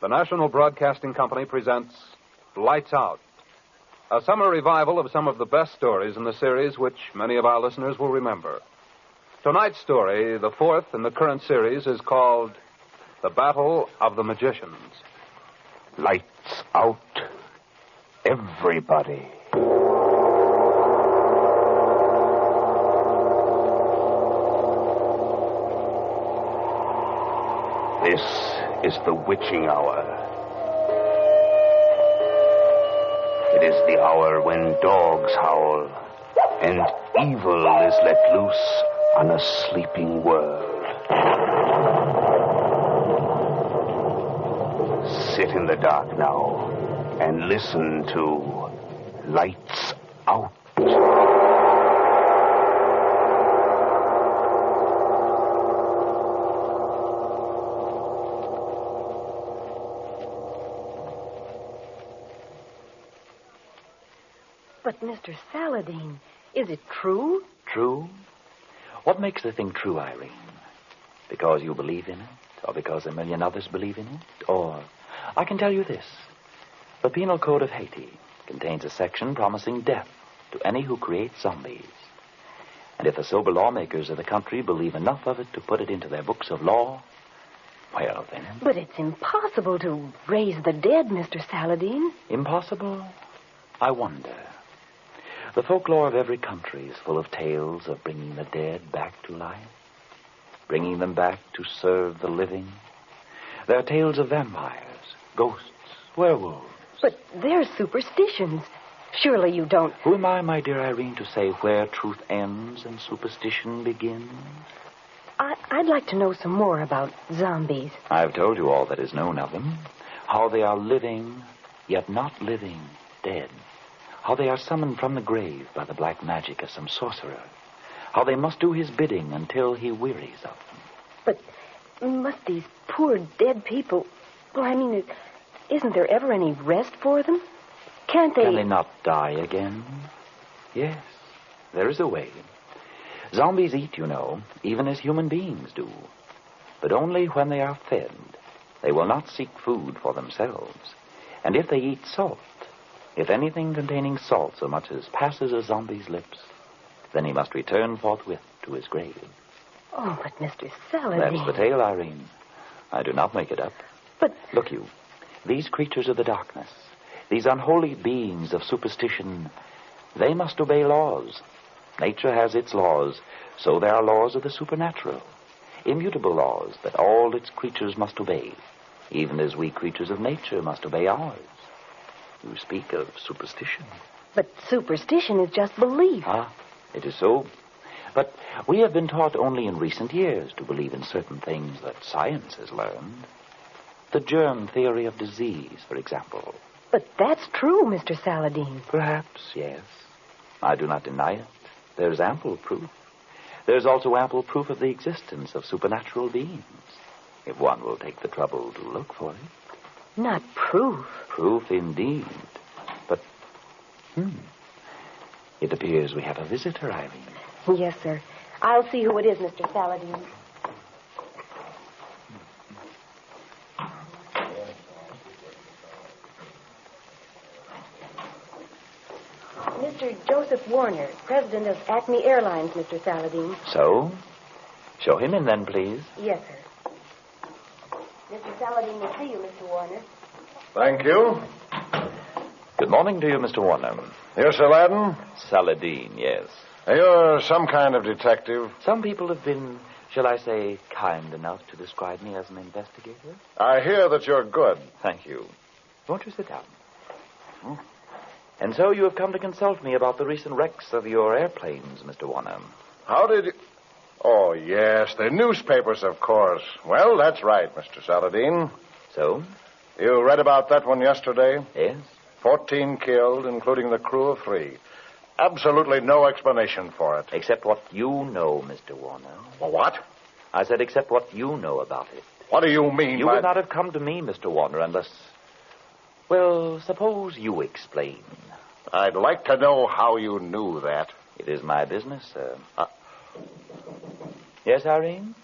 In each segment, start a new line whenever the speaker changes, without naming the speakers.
the National Broadcasting Company presents Lights Out, a summer revival of some of the best stories in the series which many of our listeners will remember. Tonight's story, the fourth in the current series, is called The Battle of the Magicians.
Lights out, everybody. This is the witching hour. It is the hour when dogs howl and evil is let loose on a sleeping world. Sit in the dark now and listen to Lights Out.
But, Mr. Saladin, is it true?
True? What makes the thing true, Irene? Because you believe in it? Or because a million others believe in it? Or, I can tell you this. The Penal Code of Haiti contains a section promising death to any who create zombies. And if the sober lawmakers of the country believe enough of it to put it into their books of law, well then...
But it's impossible to raise the dead, Mr. Saladin.
Impossible? I wonder. The folklore of every country is full of tales of bringing the dead back to life, bringing them back to serve the living. There are tales of vampires, ghosts, werewolves.
But they're superstitions. Surely you don't...
Who am I, my dear Irene, to say where truth ends and superstition begins?
I'd like to know some more about zombies.
I've told you all that is known of them. How they are living, yet not living, dead. How they are summoned from the grave by the black magic of some sorcerer. How they must do his bidding until he wearies of them.
But must these poor dead people... Well, I mean, isn't there ever any rest for them? Can't they...
Can they not die again? Yes, there is a way. Zombies eat, you know, even as human beings do. But only when they are fed. They will not seek food for themselves. And if they eat salt... If anything containing salt so much as passes a zombie's lips, then he must return forthwith to his grave.
Oh, but Mr. Saladin...
That's the tale, Irene. I do not make it up.
But...
Look, you, these creatures of the darkness, these unholy beings of superstition, they must obey laws. Nature has its laws, so there are laws of the supernatural. Immutable laws that all its creatures must obey, even as we creatures of nature must obey ours. You speak of superstition.
But superstition is just belief.
Ah, it is so. But we have been taught only in recent years to believe in certain things that science has learned. The germ theory of disease, for example.
But that's true, Mr. Saladin.
Perhaps, yes. I do not deny it. There's ample proof. There's also ample proof of the existence of supernatural beings, if one will take the trouble to look for it.
Not proof.
Proof indeed. But, it appears we have a visitor, Irene.
Yes, sir. I'll see who it is, Mr. Saladin. Mr. Joseph Warner, president of Acme Airlines, Mr. Saladin.
So? Show him in then, please.
Yes, sir. Mr. Saladin will see you, Mr. Warner.
Thank you.
Good morning to you, Mr. Warner.
You're Saladin?
Saladin, yes.
You're some kind of detective.
Some people have been, shall I say, kind enough to describe me as an investigator.
I hear that you're good.
Thank you. Won't you sit down? And so you have come to consult me about the recent wrecks of your airplanes, Mr. Warner.
How did you... Oh, yes, the newspapers, of course. Well, that's right, Mr. Saladin.
So?
You read about that one yesterday?
Yes.
14 killed, including the crew of 3. Absolutely no explanation for it.
Except what you know, Mr. Warner.
Well, what?
I said except what you know about it.
What do you mean
You
by...
would not have come to me, Mr. Warner, unless... Well, suppose you explain.
I'd like to know how you knew that.
It is my business, sir. Yes, Irene?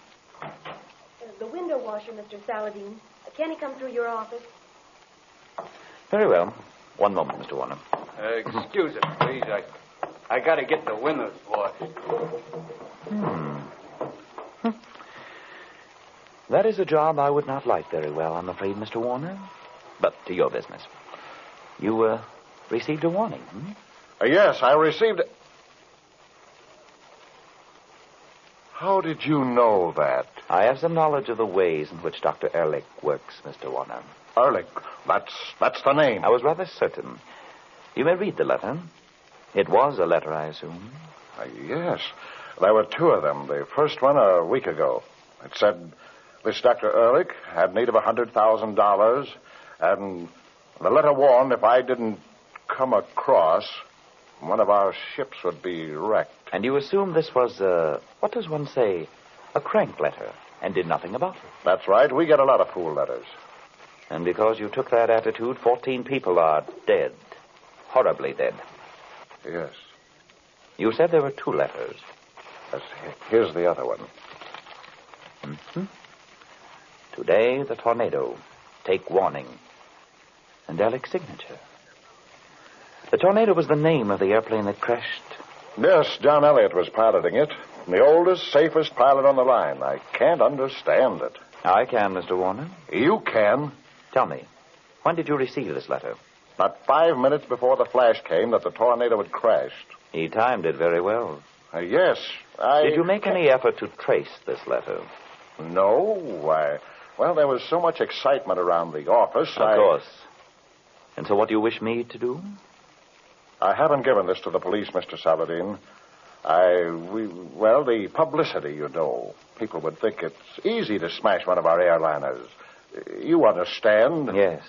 The window washer, Mr. Saladin. Can he come through your office?
Very well. One moment, Mr. Warner.
Excuse us, please. I got to get the windows washed.
That is a job I would not like very well, I'm afraid, Mr. Warner. But to your business. You, received a warning,
Yes, I received it. How did you know that?
I have some knowledge of the ways in which Dr. Ehrlich works, Mr. Warner.
Ehrlich. That's the name.
I was rather certain. You may read the letter. It was a letter, I assume.
Yes. There were two of them. The first one a week ago. It said this Dr. Ehrlich had need of $100,000, and the letter warned if I didn't come across, one of our ships would be wrecked.
And you assumed this was, what does one say, a crank letter, and did nothing about it.
That's right. We get a lot of fool letters.
And because you took that attitude, 14 people are dead. Horribly dead.
Yes.
You said there were two letters.
Yes. Here's the other one.
Today, the tornado. Take warning. And Erlich's signature. The tornado was the name of the airplane that crashed.
Yes, John Elliott was piloting it. The oldest, safest pilot on the line. I can't understand it.
I can, Mr. Warner.
You can.
Tell me, when did you receive this letter?
Not 5 minutes before the flash came that the tornado had crashed.
He timed it very well.
Yes,
Did you make any effort to trace this letter?
No, well, there was so much excitement around the office.
Of course. And so what do you wish me to do?
I haven't given this to the police, Mr. Saladin. The publicity, you know. People would think it's easy to smash one of our airliners. You understand?
Yes.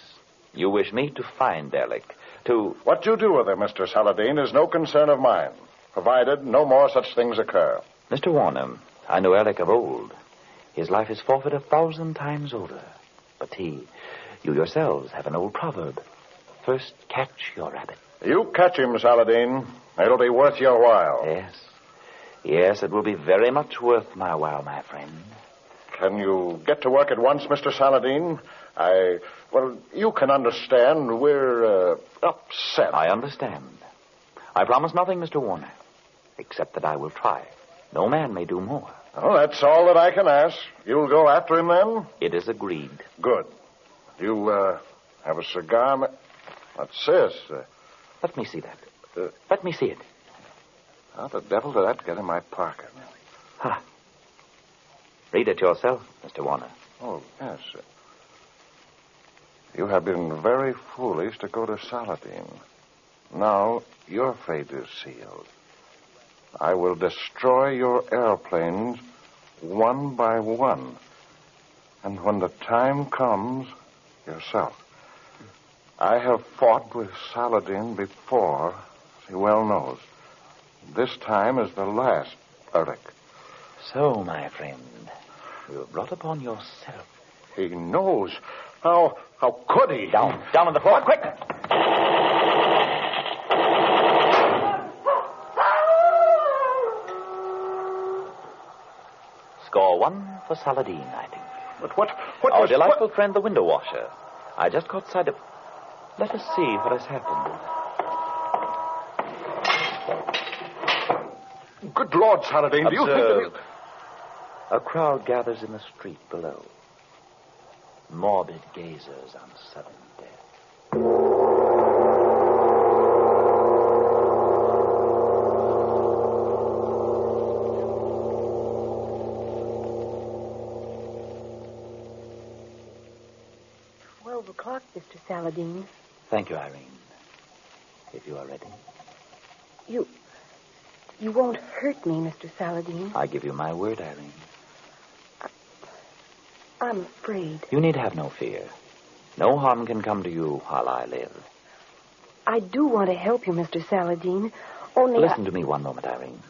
You wish me to find Ehrlich, to...
What you do with him, Mr. Saladin, is no concern of mine, provided no more such things occur.
Mr. Warner, I know Ehrlich of old. His life is forfeit 1,000 times over. But you yourselves have an old proverb. First catch your rabbit.
You catch him, Saladin. It'll be worth your while.
Yes. Yes, it will be very much worth my while, my friend.
Can you get to work at once, Mr. Saladin? You can understand we're upset.
I understand. I promise nothing, Mr. Warner, except that I will try. No man may do more.
Oh, that's all that I can ask. You'll go after him, then?
It is agreed.
Good. You, have a cigar? What's this?
Let me see that. Let me see it.
How the devil did that get in my pocket?
Ha. Read it yourself, Mr. Warner.
Oh, yes. You have been very foolish to go to Saladin. Now your fate is sealed. I will destroy your airplanes one by one. And when the time comes, yourself. I have fought with Saladin before, as he well knows. This time is the last, Ehrlich.
So, my friend, you have brought upon yourself.
He knows. How could he?
Down on the floor, quick! Score one for Saladin, I think.
But what
Our
was...
delightful friend, the window washer. I just caught sight of... Let us see what has happened.
Good Lord, Saladin, do you think
Observe.
that...
A crowd gathers in the street below. Morbid gazers on sudden death.
O'clock, Mr. Saladin.
Thank you, Irene. If you are ready.
You won't hurt me, Mr. Saladin.
I give you my word, Irene.
I'm afraid.
You need have no fear. No harm can come to you while I live.
I do want to help you, Mr. Saladin. Only
Listen to me one moment, Irene.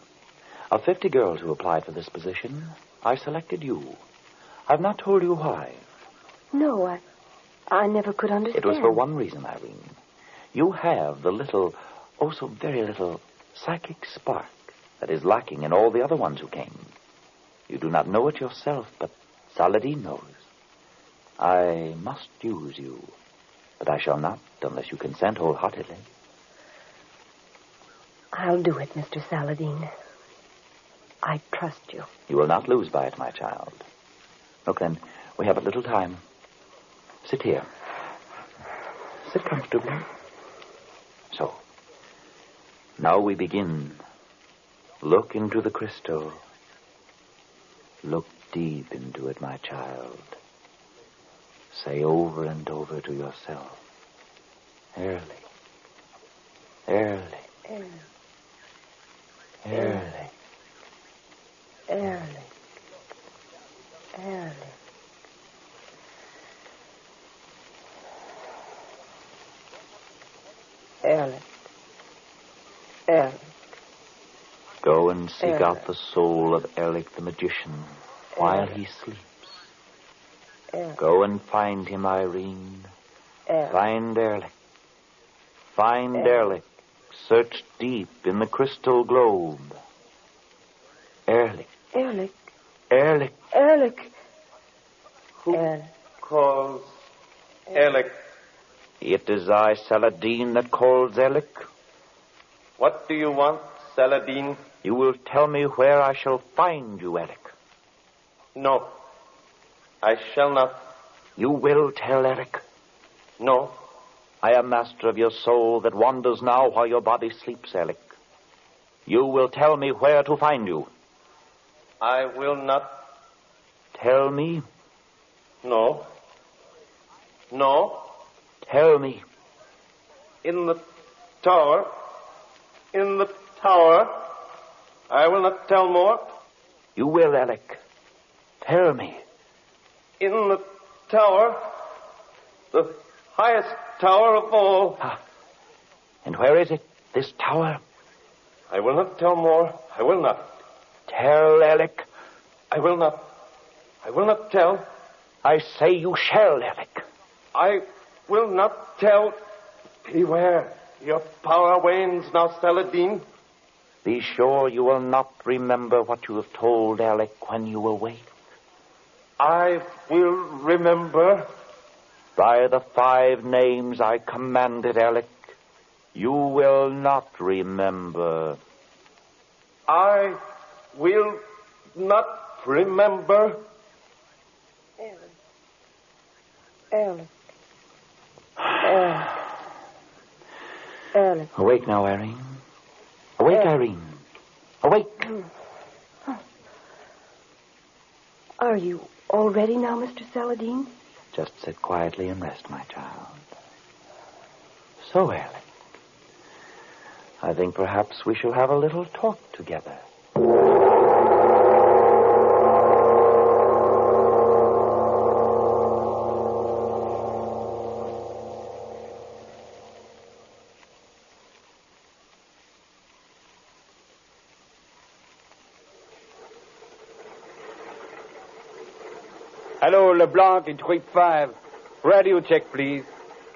Of 50 girls who applied for this position, I selected you. I've not told you why.
No, I never could understand.
It was for one reason, Irene. You have the little, oh so very little, psychic spark that is lacking in all the other ones who came. You do not know it yourself, but Saladin knows. I must use you, but I shall not unless you consent wholeheartedly.
I'll do it, Mr. Saladin. I trust you.
You will not lose by it, my child. Look, then, we have a little time. Sit here. Sit comfortably. So, now we begin. Look into the crystal. Look deep into it, my child. Say over and over to yourself, Ehrlich, Ehrlich, Ehrlich,
Ehrlich, Ehrlich. Ehrlich, Ehrlich.
Go and seek out the soul of Ehrlich the magician while he sleeps. Go and find him, Irene. Find Ehrlich. Find Ehrlich. Search deep in the crystal globe. Ehrlich.
Ehrlich.
Ehrlich.
Ehrlich.
Who calls Ehrlich?
It is I, Saladin, that calls Ehrlich.
What do you want, Saladin?
You will tell me where I shall find you, Ehrlich.
No. I shall not.
You will tell Ehrlich.
No.
I am master of your soul that wanders now while your body sleeps, Ehrlich. You will tell me where to find you.
I will not.
Tell me.
No. No.
Tell me.
In the tower. In the tower. I will not tell more.
You will, Ehrlich. Tell me.
In the tower. The highest tower of all.
And where is it, this tower?
I will not tell more. I will not.
Tell, Ehrlich.
I will not. I will not tell.
I say you shall, Ehrlich.
I will not tell. Beware. Your power wanes now, Saladin.
Be sure you will not remember what you have told Ehrlich when you awake.
I will remember.
By the 5 names I commanded, Ehrlich, you will not remember.
I will not remember.
Ehrlich. Ehrlich. Ehrlich.
Awake now, Irene. Awake, Irene. Awake.
Are you all ready now, Mr. Saladin?
Just sit quietly and rest, my child. So, Ehrlich, I think perhaps we shall have a little talk together.
Hello, LeBlanc in trip 5. Radio check, please.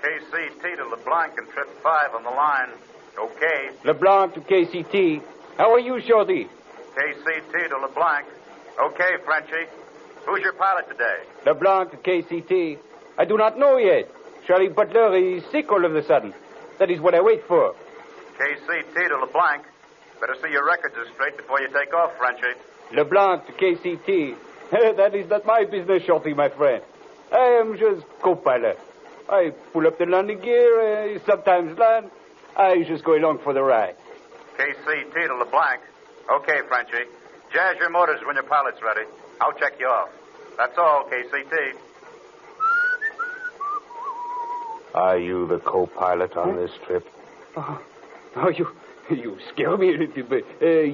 KCT to LeBlanc and trip 5 on the line. Okay.
LeBlanc to KCT. How are you, Shorty?
KCT to LeBlanc. Okay, Frenchie. Who's your pilot today?
LeBlanc to KCT. I do not know yet. Charlie Butler is sick all of a sudden. That is what I wait for.
KCT to LeBlanc. Better see your records are straight before you take off, Frenchie.
LeBlanc to KCT. That is not my business, Shorty, my friend. I am just co-pilot. I pull up the landing gear, sometimes land. I just go along for the ride.
KCT to LeBlanc. Okay, Frenchie. Jazz your motors when your pilot's ready. I'll check you off. That's all, KCT.
Are you the co-pilot on this trip?
Oh, you scare me a little bit.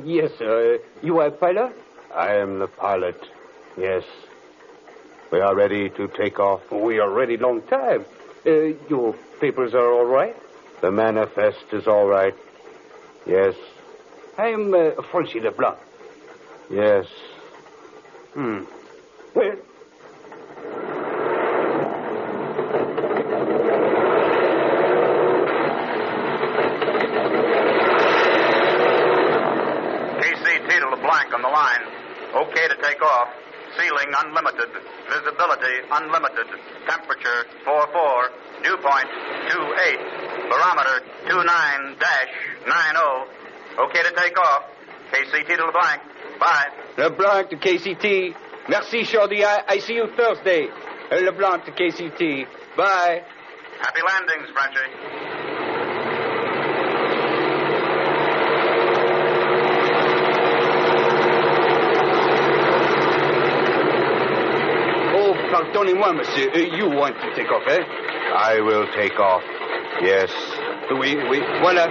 Yes, sir. You are a pilot?
I am the pilot. Yes. We are ready to take off.
We are ready long time. Your papers are all right?
The manifest is all right. Yes.
I am Francis Leblanc.
Yes.
Well,
KCT to LeBlanc on the line. Okay to take off. Ceiling unlimited. Visibility Visibility unlimited. Temperature 44. Dew point 28. Barometer 29-90. Okay to take off. KCT to LeBlanc. Bye.
LeBlanc to KCT. Merci, Shorty. I see you Thursday. LeBlanc to KCT. Bye.
Happy landings, Frenchie.
Oh, pardonnez-moi, monsieur. You want to take off, eh?
I will take off. Yes.
Oui, voilà.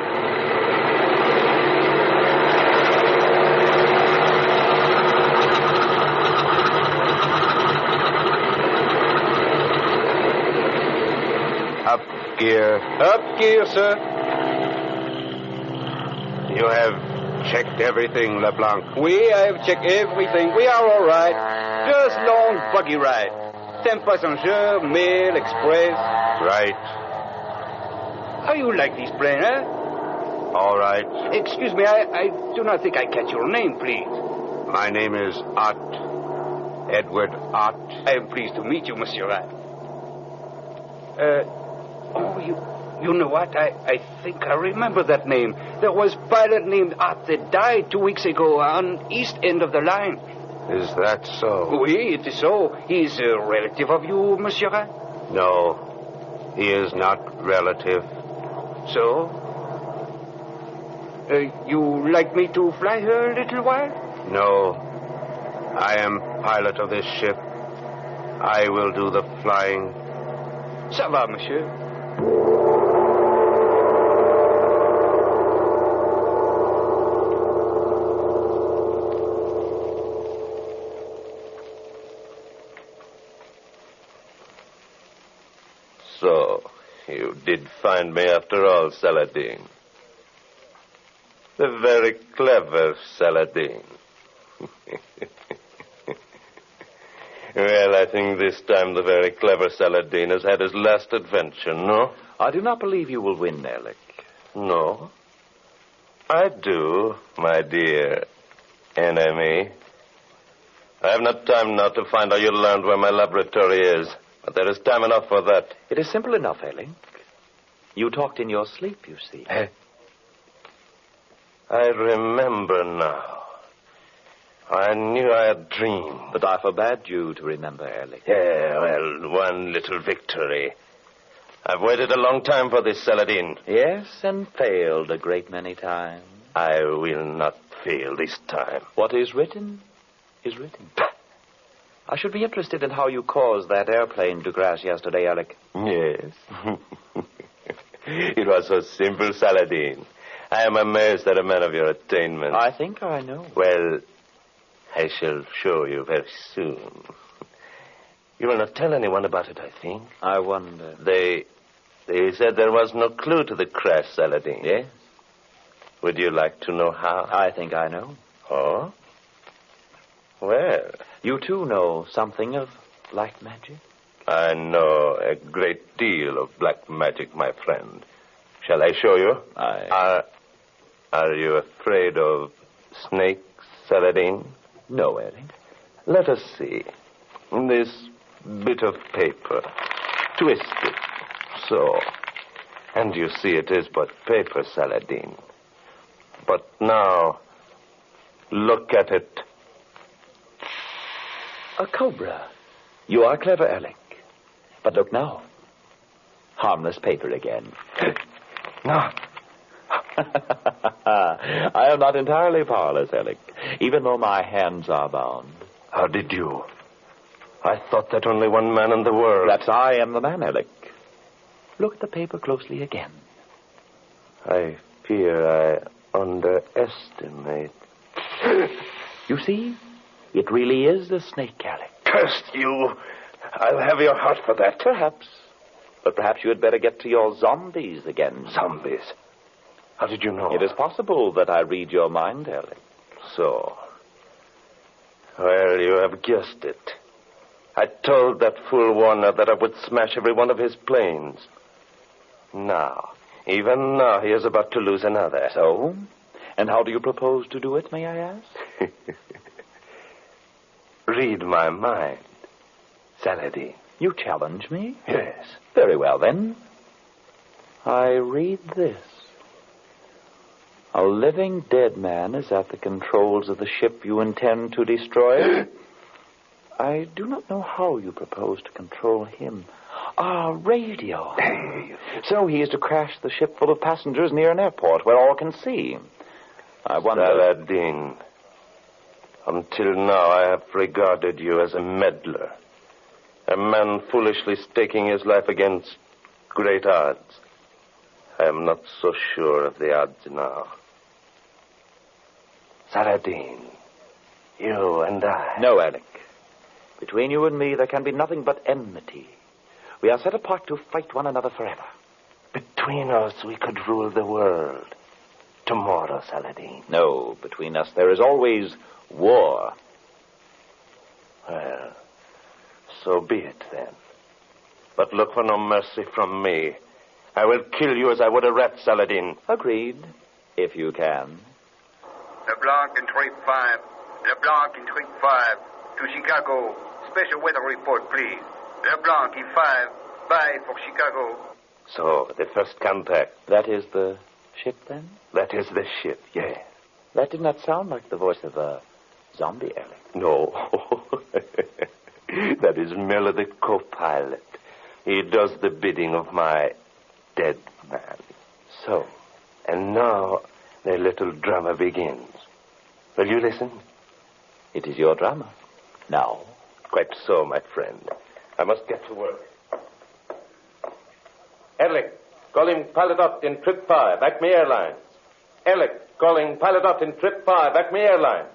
Up gear.
Up gear, sir.
You have checked everything, LeBlanc.
Oui, I have checked everything. We are all right. Just long buggy ride. 10 passengers, mail, express.
Right.
How you like this plane, eh?
All right.
Excuse me, I do not think I catch your name, please.
My name is Ott. Edward Ott.
I am pleased to meet you, Monsieur Ott. You know what? I think I remember that name. There was a pilot named Ott that died 2 weeks ago on east end of the line.
Is that so?
Oui, it is so. He is a relative of you, Monsieur Ott?
No, he is not relative.
So? You like me to fly her a little while?
No. I am pilot of this ship. I will do the flying.
Ça va, monsieur.
So, you did find me after all, Saladin. The very clever Saladin. Well, I think this time the very clever Saladin has had his last adventure, no?
I do not believe you will win, Alec.
No. I do, my dear enemy. I have not time now to find out you learned where my laboratory is. But there is time enough for that.
It is simple enough, Alec. You talked in your sleep, you see.
I remember now. I knew I had dreamed.
But I forbade you to remember, Alec.
Yeah, well, one little victory. I've waited a long time for this, Saladin.
Yes, and failed a great many times.
I will not fail this time.
What is written is written. I should be interested in how you caused that airplane to crash yesterday, Alec.
Yes. It was so simple, Saladin. I am amazed at a man of your attainments.
I think I know.
Well, I shall show you very soon. You will not tell anyone about it, I think.
I wonder.
They said there was no clue to the crash, Saladin.
Yes?
Would you like to know how?
I think I know.
Oh? Well,
you too know something of black magic?
I know a great deal of black magic, my friend. Shall I show you? Are you afraid of snakes, Saladin?
No, Eric.
Let us see. This bit of paper. Twist it. So. And you see it is but paper, Saladin. But now, look at it.
A cobra. You are clever, Alec. But look now. Harmless paper again.
No.
I am not entirely powerless, Alec, even though my hands are bound.
How did you? I thought that only one man in the world.
Perhaps I am the man, Alec. Look at the paper closely again.
I fear I underestimate.
You see? It really is a snake, Alec.
Curse you! I'll have your heart for that.
Perhaps. But perhaps you had better get to your zombies again.
Zombies? How did you know?
It is possible that I read your mind, Alec.
So. Well, you have guessed it. I told that fool Warner that I would smash every one of his planes. Now, even now, he is about to lose another.
So? And how do you propose to do it, may I ask?
Read my mind. Saladin.
You challenge me?
Yes.
Very well, then. I read this. A living dead man is at the controls of the ship you intend to destroy. I do not know how you propose to control him. Ah, radio. So he is to crash the ship full of passengers near an airport where all can see. I wonder...
Saladin, until now I have regarded you as a meddler. A man foolishly staking his life against great odds. I am not so sure of the odds now. Saladin, you and I...
No, Alec. Between you and me, there can be nothing but enmity. We are set apart to fight one another forever.
Between us, we could rule the world. Tomorrow, Saladin.
No, between us, there is always war.
Well, so be it, then. But look for no mercy from me. I will kill you as I would a rat, Saladin.
Agreed, if you can.
LeBlanc and Trape 5. LeBlanc and Trape 5. To Chicago. Special weather report, please. LeBlanc, E5. Bye for Chicago.
So, the first contact.
That is the ship, then?
That is the ship, yes.
That did not sound like the voice of a zombie, Alec.
No. That is merely the co-pilot. He does the bidding of my dead man. So, and now the little drama begins. Will you listen?
It is your drama. Now.
Quite so, my friend. I must get to work. Erlich, calling pilot up in trip 5, Acme Airlines. Erlich, calling pilot up in trip 5, Acme Airlines.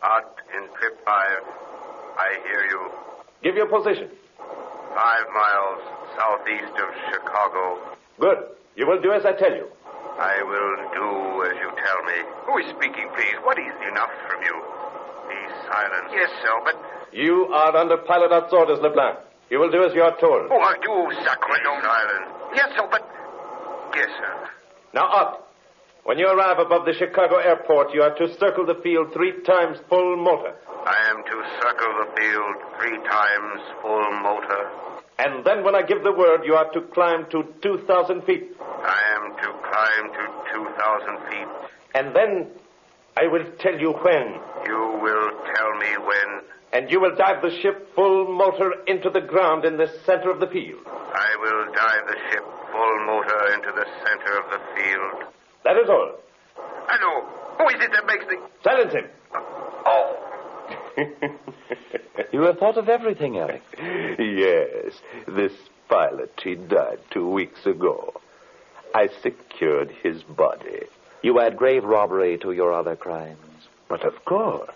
Out in trip 5. I hear you.
Give your position.
5 miles southeast of Chicago.
Good. You will do as I tell you.
I will do as you tell me. Who is speaking, please? What is enough from you? Be silent. Yes, sir, but...
You are under pilot's orders, LeBlanc. You will do as you are told.
Oh, you sacre nom. Silent. Yes, sir, but... Yes, sir.
Now, up. When you arrive above the Chicago airport, you are to circle the field 3 times full motor.
I am to circle the field 3 times full motor.
And then when I give the word, you are to climb to 2,000 feet.
I am to climb to 2,000 feet.
And then I will tell you when.
You will tell me when.
And you will dive the ship full motor into the ground in the center of the field.
I will dive the ship full motor into the center of the field.
That is all.
Hello. Who is it that makes the...
Silence him.
Oh.
You have thought of everything, Eric.
Yes. This pilot, he died 2 weeks ago. I secured his body.
You add grave robbery to your other crimes.
But of course.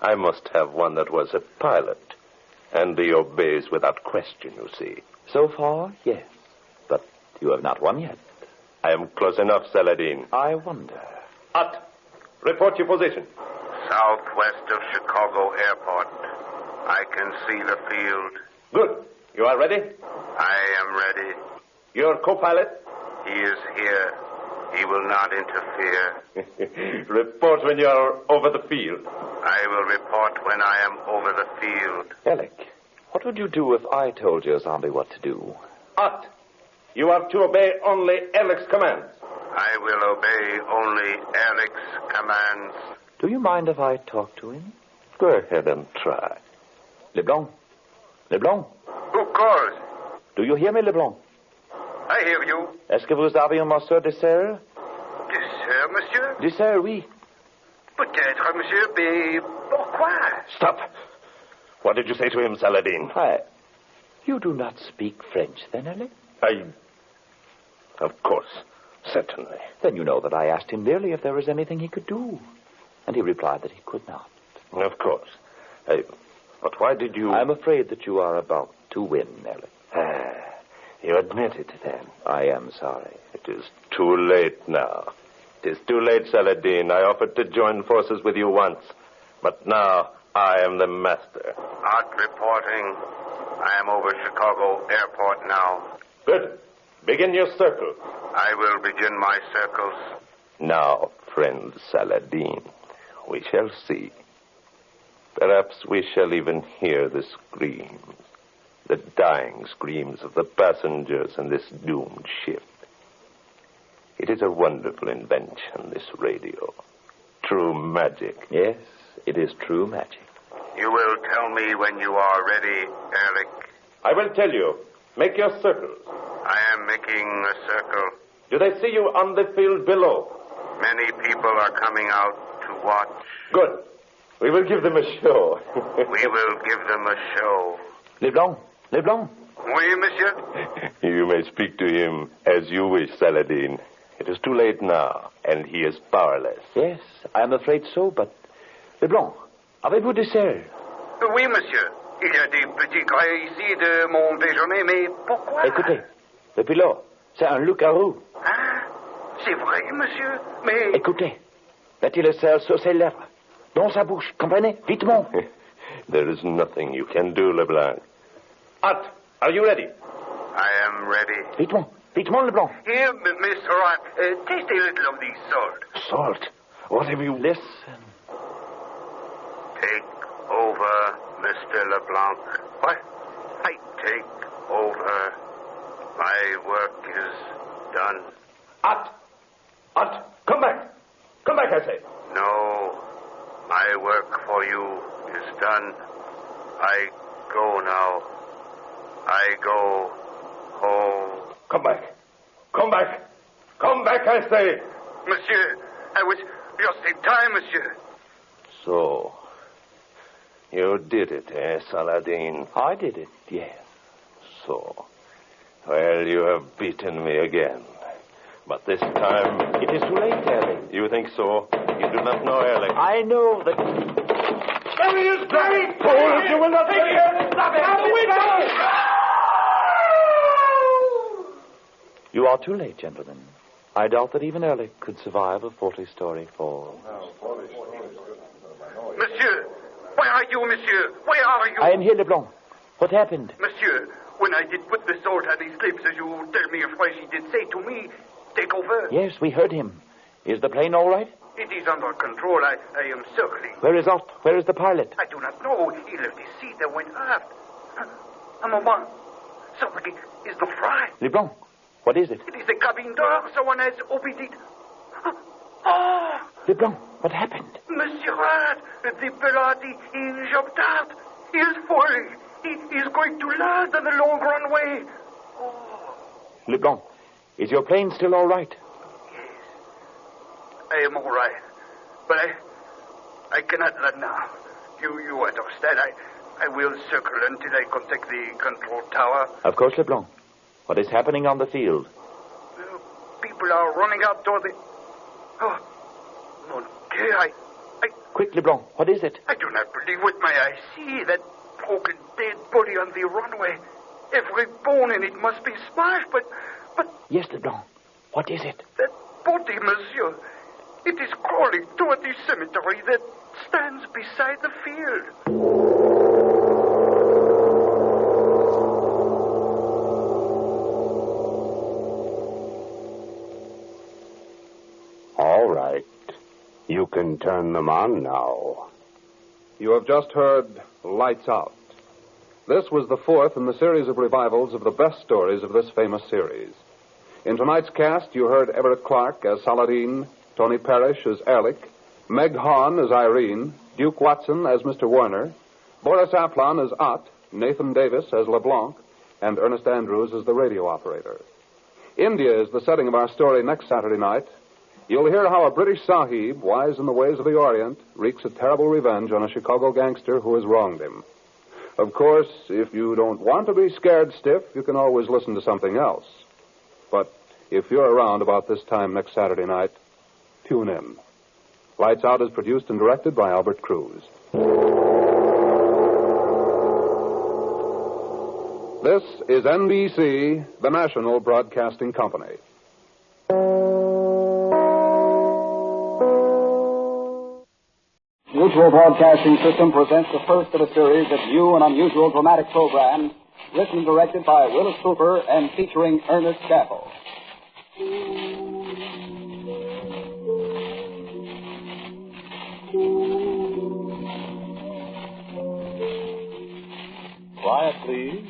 I must have one that was a pilot. And he obeys without question, you see.
So far, yes. But you have not won yet.
I am close enough, Saladin.
I wonder.
Hut, report your position.
Southwest of Chicago Airport. I can see the field.
Good. You are ready?
I am ready.
Your co-pilot?
He is here. He will not interfere.
Report when you are over the field.
I will report when I am over the field.
Alec, what would you do if I told your zombie what to do?
Hut, you are to obey only Alec's commands.
I will obey only Alec's commands.
Do you mind if I talk to him?
Go ahead and try.
Leblanc. Leblanc.
Who calls?
Do you hear me, Leblanc?
I hear you.
Est-ce que vous avez un morceau de serre?
De serre, monsieur?
De serre, oui.
Peut-être, monsieur, mais pourquoi?
Stop. What did you say to him, Saladin?
You do not speak French, then, Alec?
Of course. Certainly.
Then you know that I asked him merely if there was anything he could do. And he replied that he could not.
Of course. But why did you...
I'm afraid that you are about to win, Alec.
You admit it, then?
I am sorry.
It is too late now. It is too late, Saladin. I offered to join forces with you once. But now I am the master.
Out reporting. I am over Chicago Airport now.
Good. Begin your circle.
I will begin my circles.
Now, friend Saladin, we shall see. Perhaps we shall even hear the screams The dying screams of the passengers in this doomed ship. It is a wonderful invention, this radio. True magic.
Yes, it is true magic.
You will tell me when you are ready, Ehrlich.
I will tell you. Make your circles.
I am making a circle.
Do they see you on the field below?
Many people are coming out to watch.
Good. We will give them a show.
We will give them a show.
Leblanc, Leblanc.
Oui, monsieur?
You may speak to him as you wish, Saladin. It is too late now, and he is powerless.
Yes, I am afraid so, but... Leblanc, avez-vous des selles?
Oui, monsieur. Il y a des petits grains ici de mon déjeuner, mais pourquoi?
Écoutez, depuis là, c'est un loup-garou.
Hein? C'est vrai, monsieur, mais...
Écoutez, mettez le sel sur ses lèvres, dans sa bouche, comprenez? Vitement.
There is nothing you can do, Leblanc.
Art, are you ready?
I am ready.
Vitement, vitement, Leblanc.
Here, Mr. Art, taste a little of the salt.
Salt? What have you...
Listen.
Take over, Mr. LeBlanc. What? I take over. My work is done.
Art, come back. Come back, I say.
No, my work for you is done. I go now. I go home.
Come back. Come back. Come back, I say.
Monsieur, I was just in time, monsieur.
So, you did it, eh, Saladin?
I did it, yes.
So, well, you have beaten me again. But this time...
It is too late, Ehrlich.
You think so? You do not know Ehrlich.
I know that...
There he is, Barry! Fools, you will not take it! Stop it! Out the window!
You are too late, gentlemen. I doubt that even Ehrlich could survive a 40-story fall.
Monsieur, where are you, monsieur? Where are you?
I am here, Leblanc. What happened?
Monsieur, when I did put the salt on his lips, as you tell me afresh, he did say to me, take over.
Yes, we heard him. Is the plane all right?
It is under control. I am circling.
Where is Ott? Where is the pilot?
I do not know. He left his seat and went aft. A moment. Somebody is the fry.
Leblanc, what is it?
It is the cabin door. Someone has opened it. Oh!
Leblanc, what happened?
Monsieur Hart, the Pilati, he jumped out. He is falling. He is going to land on the long runway. Oh.
Leblanc, is your plane still all right?
Yes. I am all right. But I cannot land now. You understand. I will circle until I contact the control tower.
Of course, Leblanc. What is happening on the field?
People are running out toward the... Oh, mon Dieu, I...
Quick, Leblanc, what is it?
I do not believe what my eyes see. That broken dead body on the runway. Every bone in it must be smashed, but...
Yes, Leblanc. What is it?
That body, monsieur. It is crawling toward the cemetery that stands beside the field.
All right. You can turn them on now.
You have just heard Lights Out. This was the fourth in the series of revivals of the best stories of this famous series. In tonight's cast, you heard Everett Clark as Saladin, Tony Parrish as Ehrlich, Meg Hahn as Irene, Duke Watson as Mr. Werner, Boris Aplon as Ott, Nathan Davis as LeBlanc, and Ernest Andrews as the radio operator. India is the setting of our story next Saturday night. You'll hear how a British sahib, wise in the ways of the Orient, wreaks a terrible revenge on a Chicago gangster who has wronged him. Of course, if you don't want to be scared stiff, you can always listen to something else. But if you're around about this time next Saturday night, tune in. Lights Out is produced and directed by Albert Cruz. This is NBC, the National Broadcasting Company.
Mutual Broadcasting System presents the first of a series of new and unusual dramatic programs, written and directed by Willis Cooper and featuring Ernest Chappell.
Quiet, please.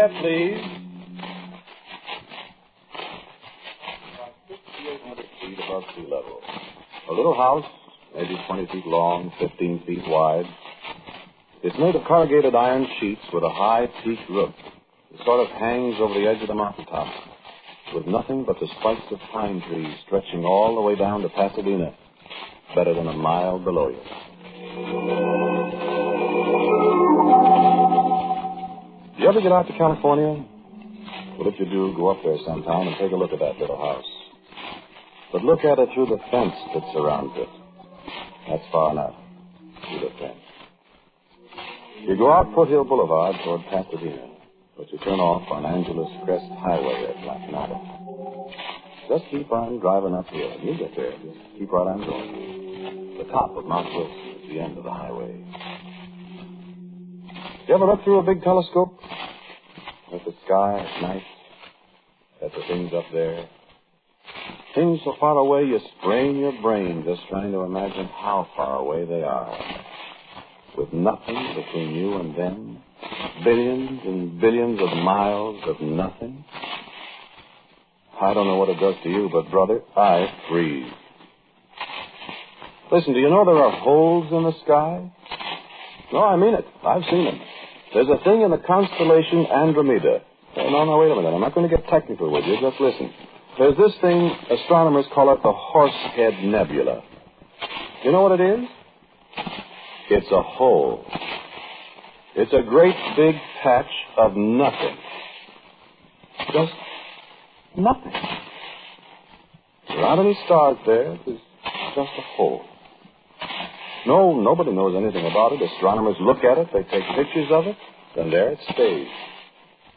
ahead, please. About 5,800 feet above sea level. A little house, maybe 20 feet long, 15 feet wide. It's made of corrugated iron sheets with a high peaked roof. It sort of hangs over the edge of the mountaintop, with nothing but the spikes of pine trees stretching all the way down to Pasadena, better than a mile below you. You ever get out to California? Well, if you do, go up there sometime and take a look at that little house. But look at it through the fence that surrounds it. That's far enough, through the fence. You go out Foothill Boulevard toward Pasadena, but you turn off on Angeles Crest Highway at La Canada. Just keep on driving up here. You get there. Just keep right on going. The top of Mount Wilson is the end of the highway. You ever look through a big telescope? At the sky at night? At the things up there? Things so far away you strain your brain just trying to imagine how far away they are. With nothing between you and them. Billions and billions of miles of nothing. I don't know what it does to you, but, brother, I freeze. Listen, do you know there are holes in the sky? No, I mean it. I've seen them. There's a thing in the constellation Andromeda. No, wait a minute. I'm not going to get technical with you. Just listen. There's this thing, astronomers call it the Horsehead Nebula. You know what it is? It's a hole. It's a great big patch of nothing. Just nothing. There aren't any stars there. There's just a hole. No, nobody knows anything about it. Astronomers look at it, they take pictures of it, and there it stays.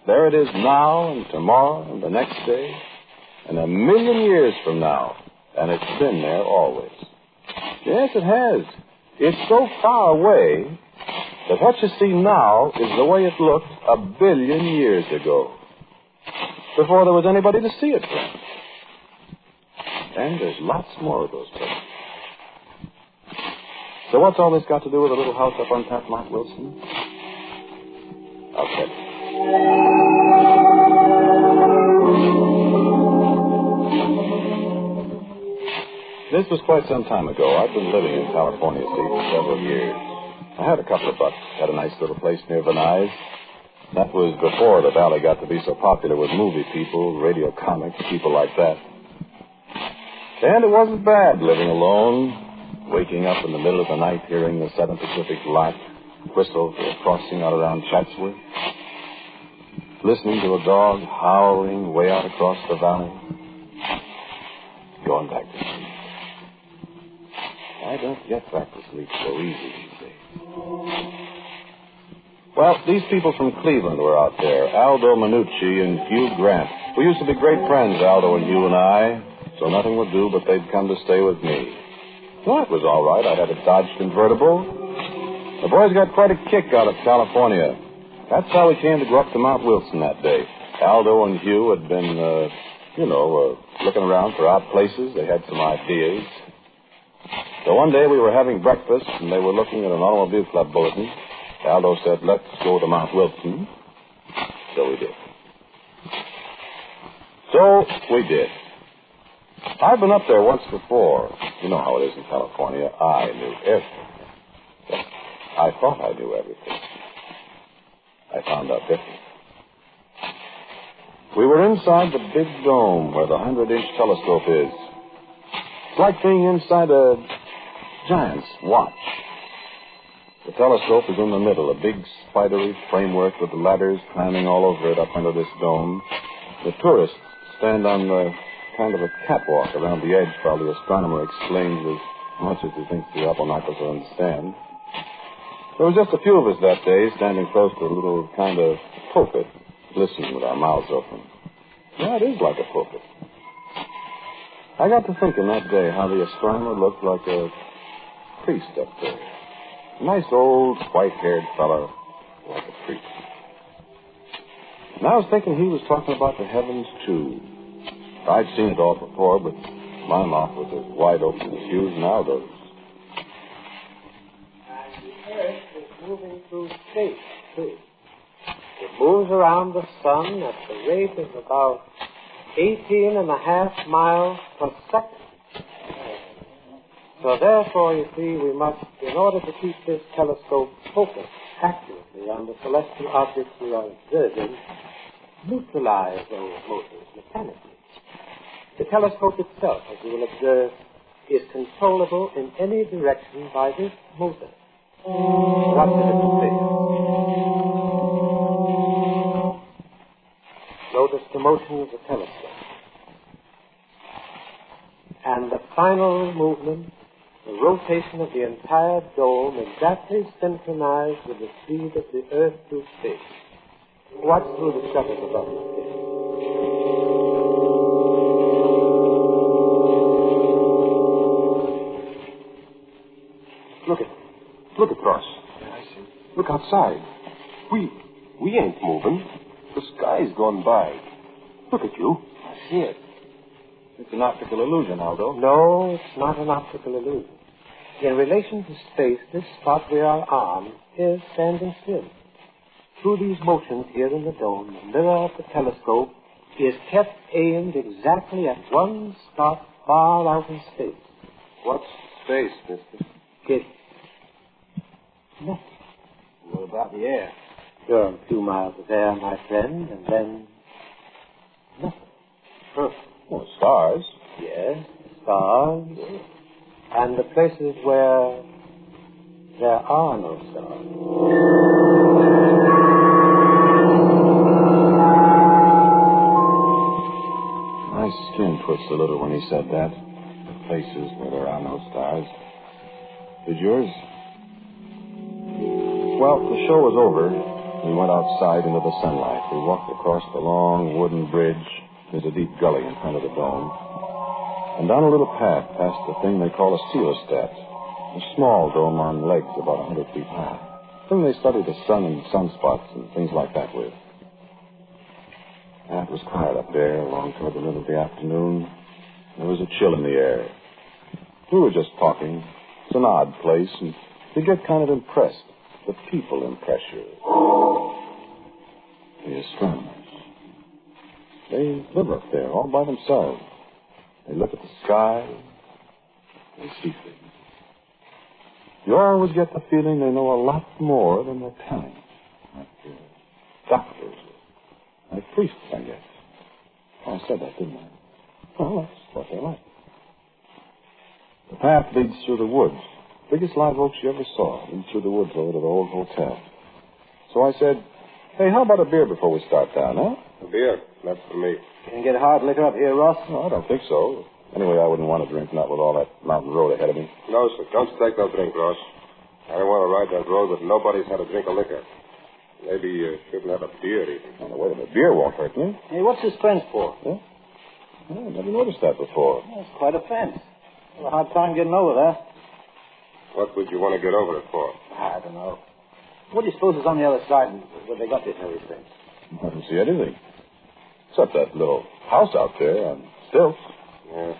There it is now and tomorrow and the next day and 1,000,000 years from now. And it's been there always. Yes, it has. It's so far away that what you see now is the way it looked 1,000,000,000 years ago, before there was anybody to see it from. And there's lots more of those places. So what's all this got to do with a little house up on top of Mount Wilson? I'll tell you. This was quite some time ago. I'd been living in California, see, for several years. I had a couple of bucks. Had a nice little place near Venice. That was before the valley got to be so popular with movie people, radio comics, people like that. And it wasn't bad living alone. Waking up in the middle of the night, hearing the 7th Pacific Lot whistle for a crossing out around Chatsworth. Listening to a dog howling way out across the valley. Going back to sleep. I don't get back to sleep so easy these days. Well, these people from Cleveland were out there. Aldo Minucci and Hugh Grant. We used to be great friends, Aldo and Hugh and I. So nothing would do but they'd come to stay with me. Well, it was all right. I had a Dodge convertible. The boys got quite a kick out of California. That's how we came to go up to Mount Wilson that day. Aldo and Hugh had been, looking around for odd places. They had some ideas. So one day we were having breakfast, and they were looking at an automobile club bulletin. Aldo said, let's go to Mount Wilson. So we did. I've been up there once before. You know how it is in California. I knew everything. I thought I knew everything. I found out different. We were inside the big dome where the 100-inch telescope is. It's like being inside a giant's watch. The telescope is in the middle, a big spidery framework with ladders climbing all over it up under this dome. The tourists stand on the kind of a catwalk around the edge while the astronomer explains as much as he thinks the apple knockers will understand. There was just a few of us that day standing close to a little kind of pulpit, listening with our mouths open. Yeah, it is like a pulpit. I got to thinking that day how the astronomer looked like a priest up there. A nice old white-haired fellow, like a priest. And I was thinking he was talking about the heavens, too. I'd seen it all before, but my mouth was as wide open as Hugh's and Aldo's.
And the Earth is moving through space, too. It moves around the sun at the rate of about 18.5 miles per second. So therefore, you see, we must, in order to keep this telescope focused accurately on the celestial objects we are observing, neutralize those motors mechanically. The telescope itself, as you will observe, is controllable in any direction by this motor. Watch it at the face. Notice the motion of the telescope. And the final movement, the rotation of the entire dome, exactly synchronized with the speed of the Earth through space. Watch through the shutters above the space.
Look across. Yeah, I see. Look outside. We ain't moving. The sky's gone by. Look at you.
I see it.
It's an optical illusion, Aldo.
No, it's not an optical illusion. In relation to space, this spot we are on is standing still. Through these motions here in the dome, the mirror of the telescope is kept aimed exactly at one spot far out in space.
What's space, mister?
It. Nothing.
What about the air?
Sure, a few miles of air, my friend, and then nothing.
Well, stars.
Yes, stars. And the places where there are no stars.
My skin twitched a little when he said that. The places where there are no stars. Did yours? Well, the show was over. We went outside into the sunlight. We walked across the long wooden bridge. There's a deep gully in front of the dome. And down a little path past the thing they call a coelostat. A small dome on legs about 100 feet high. Thing they study the sun and sunspots and things like that with. And it was quiet up there along toward the middle of the afternoon. There was a chill in the air. We were just talking. It's an odd place, and you get kind of impressed. The people impress you. The astronomers. They live up there all by themselves. They look at the sky. They see things. You always get the feeling they know a lot more than they're telling. Like doctors. Like priests, I guess. Oh, I said that, didn't I? Well, that's what they're like. The path leads through the woods. Biggest live oaks you ever saw. Leads through the woods over to the old hotel. So I said, hey, how about a beer before we start down, huh?
A beer? That's for me.
Can you get hard liquor up here, Ross?
No, I don't think so. Anyway, I wouldn't want to drink, not with all that mountain road ahead of me.
No, sir. Don't take no drink, Ross. I don't want to ride that road with nobody's had a drink of liquor. Maybe you shouldn't have a beer, even.
Oh, wait a minute. Beer won't hurt me.
Hey, what's this fence for?
Huh? Oh, I never noticed that before.
That's quite a fence. Have a hard time getting over there.
What would you want to get over it for?
I don't know. What do you suppose is on the other side where they got this heavy fence?
I don't see anything. Except that little house out there on stilts.
Yeah,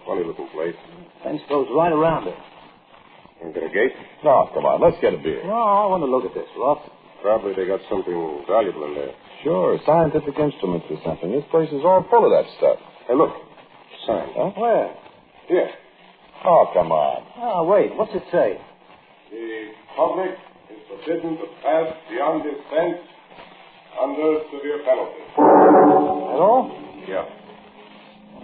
funny looking place.
Fence goes right around it.
And get a gate?
No, come on, let's get a beer.
No, I want to look at this, Ross.
Probably they got something valuable in there.
Sure, scientific instruments or something. This place is all full of that stuff.
Hey, look. Sign.
Huh?
Where?
Here.
Oh, come on.
Oh, wait. What's it say?
The public is forbidden to pass beyond this fence under severe penalty.
That all?
Yeah.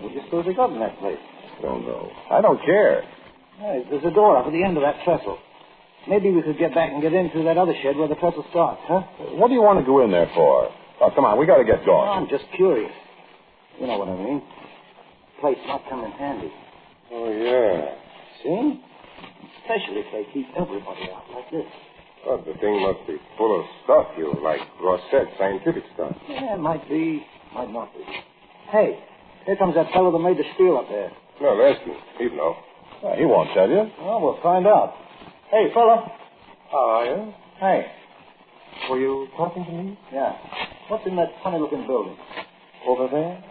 What do you suppose they got in that place?
Don't know. I don't care.
Hey, there's a door up at the end of that trestle. Maybe we could get back and get in through that other shed where the trestle starts, huh?
What do you want to go in there for? Oh, come on, we got to get going.
I'm just curious. You know what I mean. Place might come in handy.
Oh, yeah.
See? Especially if they keep everybody out like this.
Well, the thing must be full of stuff, like Ross said, scientific stuff.
Yeah, might be, might not be. Hey, here comes that fellow that made the spiel up there.
No, ask him. He'd know.
He won't tell you.
Well, we'll find out. Hey, fella.
How are you?
Hey.
Were you talking to me?
Yeah. What's in that funny-looking building?
Over there?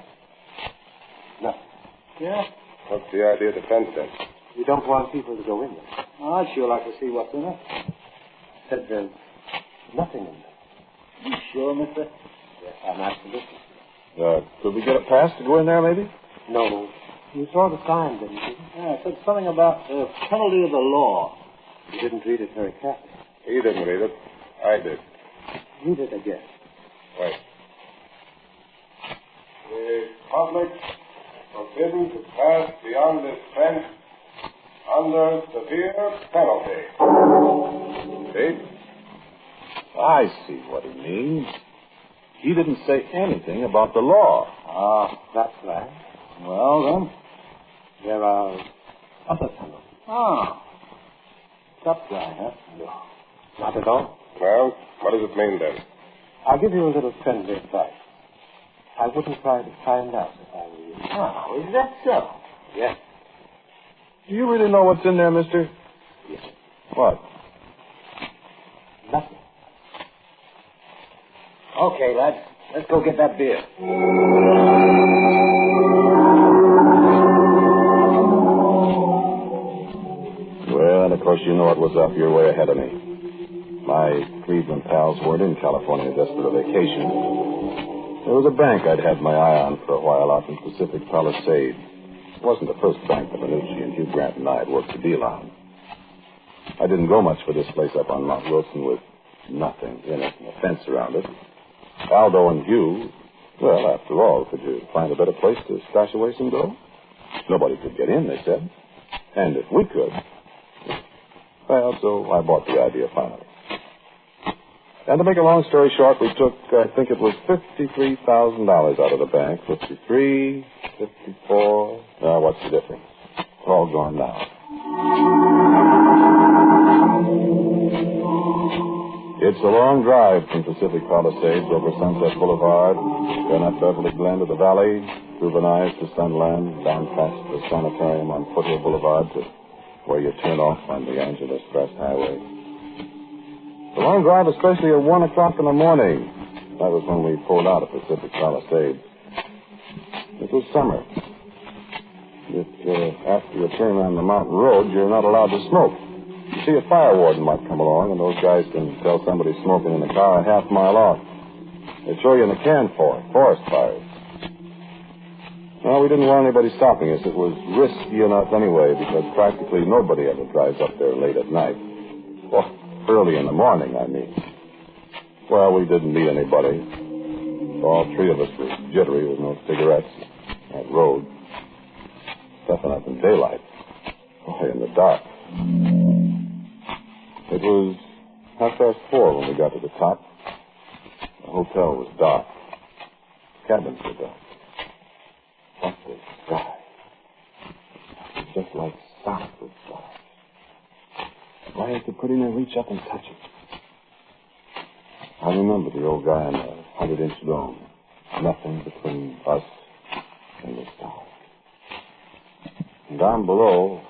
No.
Yeah?
What's the idea of the fence, then?
You don't want people to go in there. Oh, I'd sure like to see what's in it. Said there's nothing in there. You sure, mister? Yes, I'm absolutely
Could we get a pass to go in there, maybe?
No. You saw the sign, didn't you? Yeah, it said something about the penalty of the law. You didn't read it very carefully.
He didn't read it. I did.
Read it again.
Wait. The public forbidden to pass beyond this fence under severe penalty. See?
I see what he means. He didn't say anything about the law.
Ah, that's right. Well, then, there are other penalties. Oh. That's right, huh? No. Not at all.
Well, what does it mean then?
I'll give you a little friendly advice. I wouldn't try to find out if I were you. Oh, is that so? Yes.
Do you really know what's in there, mister?
Yes.
What?
Nothing. Okay, lads. Let's go get that beer.
Well, of course, you know it was up. You're way ahead of me. My Cleveland pals weren't in California just for a vacation. There was a bank I'd had my eye on for a while out in Pacific Palisades. It wasn't the first bank that Minucci and Hugh Grant and I had worked a deal on. I didn't go much for this place up on Mount Wilson with nothing in it and a fence around it. Aldo and Hugh, well, after all, could you find a better place to stash away some dough? Nobody could get in, they said. And if we could, well, so I bought the idea finally. And to make a long story short, we took, I think it was $53,000 out of the bank. 53, 54. What's the difference? It's all gone now. It's a long drive from Pacific Palisades over Sunset Boulevard, then up Beverly Glen to the valley, through Venice to Sunland, down past the sanitarium on Foothill Boulevard to where you turn off on the Angeles Crest Highway. The long drive, especially at 1 o'clock in the morning. That was when we pulled out of Pacific Palisades. It was summer. After you turn on the mountain road, you're not allowed to smoke. You see, a fire warden might come along, and those guys can tell somebody smoking in the car a half mile off. They throw you in the can for it, forest fires. Well, we didn't want anybody stopping us. It was risky enough anyway, because practically nobody ever drives up there late at night. Well, early in the morning, I mean. Well, we didn't meet anybody. All three of us were jittery with no cigarettes. That road. Stepping up in daylight. Boy, in the dark. It was 4:30 when we got to the top. The hotel was dark. Cabins were dark. What the sky? It was just like solid stars. Why you could put in and reach up and touch it. I remember the old guy in the 100-inch dome. Nothing between us and the stars. And down below,